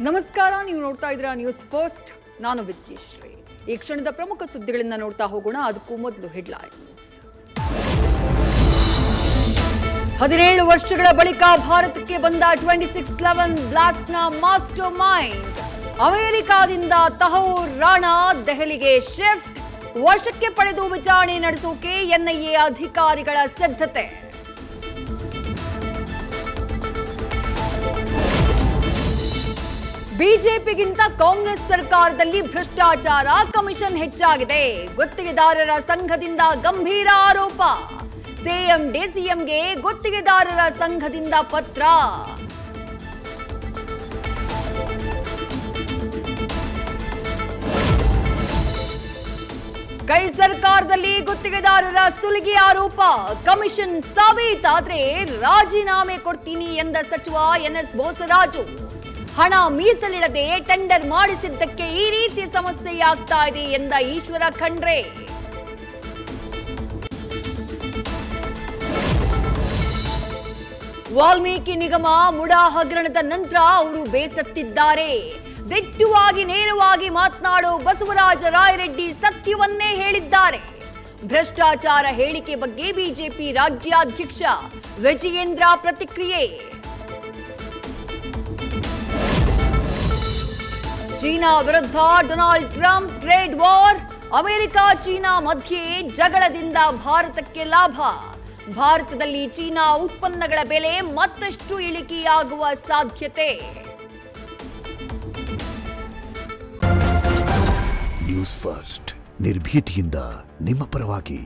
ನಮಸ್ಕಾರ, ನೀವು ನೋಡ್ತಾ ಇದ್ದೀರಾ ನ್ಯೂಸ್ ಫಸ್ಟ್. ನಾನು ವಿದ್ಯೇಶ್ರೀ. ಈ ಕ್ಷಣದ ಪ್ರಮುಖ ಸುದ್ದಿಗಳನ್ನು ನೋಡ್ತಾ ಹೋಗೋಣ. ಅದಕ್ಕೂ ಮೊದಲು ಹೆಡ್ಲೈನ್ಸ್. 17 ವರ್ಷಗಳ ಬಳಿಕ ಭಾರತಕ್ಕೆ ಬಂದ 2611 ಬ್ಲಾಸ್ಟ್ನ ಮಾಸ್ಟರ್ ಮೈಂಡ್. ಅಮೆರಿಕಾದಿಂದ ತಹೂರ್ ರಾಣಾ ದೆಹಲಿಗೆ ಶಿಫ್ಟ್. ವಶಕ್ಕೆ ಪಡೆದು ವಿಚಾರಣೆ ನಡೆಸೋಕೆ ಎನ್ಐಎ ಅಧಿಕಾರಿಗಳ ಸಿದ್ಧತೆ. ಬಿಜೆಪಿಗಿಂತ ಕಾಂಗ್ರೆಸ್ ಸರ್ಕಾರದಲ್ಲಿ ಭ್ರಷ್ಟಾಚಾರ, ಕಮಿಷನ್ ಹೆಚ್ಚಾಗಿದೆ. ಗುತ್ತಿಗೆದಾರರ ಸಂಘದಿಂದ ಗಂಭೀರ ಆರೋಪ. ಸಿಎಂ ಡಿಸಿಎಂಗೆ ಗುತ್ತಿಗೆದಾರರ ಸಂಘದಿಂದ ಪತ್ರ. ಕೈ ಸರ್ಕಾರದಲ್ಲಿ ಗುತ್ತಿಗೆದಾರರ ಸುಲಿಗೆ ಆರೋಪ. ಕಮಿಷನ್ ಸಾಬೀತಾದ್ರೆ ರಾಜೀನಾಮೆ ಕೊಡ್ತೀನಿ ಎಂದ ಸಚಿವ ಎನ್ಎಸ್ ಬೋಸರಾಜು. ಹಣ ಮೀಸಲಿಡದೆ ಟೆಂಡರ್ ಮಾಡಿಸಿದ್ದಕ್ಕೆ ಈ ರೀತಿ ಸಮಸ್ಯೆಯಾಗ್ತಾ ಇದೆ ಎಂದ ಈಶ್ವರ ಖಂಡ್ರೆ. ವಾಲ್ಮೀಕಿ ನಿಗಮ ಮುಡಾ ಹಗರಣದ ನಂತರ ಅವರು ಬೇಸತ್ತಿದ್ದಾರೆ. ದಿಟ್ಟವಾಗಿ ನೇರವಾಗಿ ಮಾತನಾಡೋ ಬಸವರಾಜ ರಾಯರೆಡ್ಡಿ ಸತ್ಯವನ್ನೇ ಹೇಳಿದ್ದಾರೆ. ಭ್ರಷ್ಟಾಚಾರ ಹೇಳಿಕೆ ಬಗ್ಗೆ ಬಿಜೆಪಿ ರಾಜ್ಯಾಧ್ಯಕ್ಷ ವಿಜಯೇಂದ್ರ ಪ್ರತಿಕ್ರಿಯೆ. ಚೀನಾ ವಿರುದ್ಧ Donald Trump trade war. America China ಮಧ್ಯೆ ಜಗಳದಿಂದ ಭಾರತಕ್ಕೆ ಲಾಭ. ಭಾರತದಲ್ಲಿ ಚೀನಾ ಉತ್ಪನ್ನಗಳ ಬೆಲೆ ಮತ್ತಷ್ಟು ಇಳಿಕೆಯಾಗುವ ಸಾಧ್ಯತೆ. ನ್ಯೂಸ್ ಫಸ್ಟ್, ನಿರ್ಭೀತಿಯಿಂದ ನಿಮ್ಮ ಪರವಾಗಿ.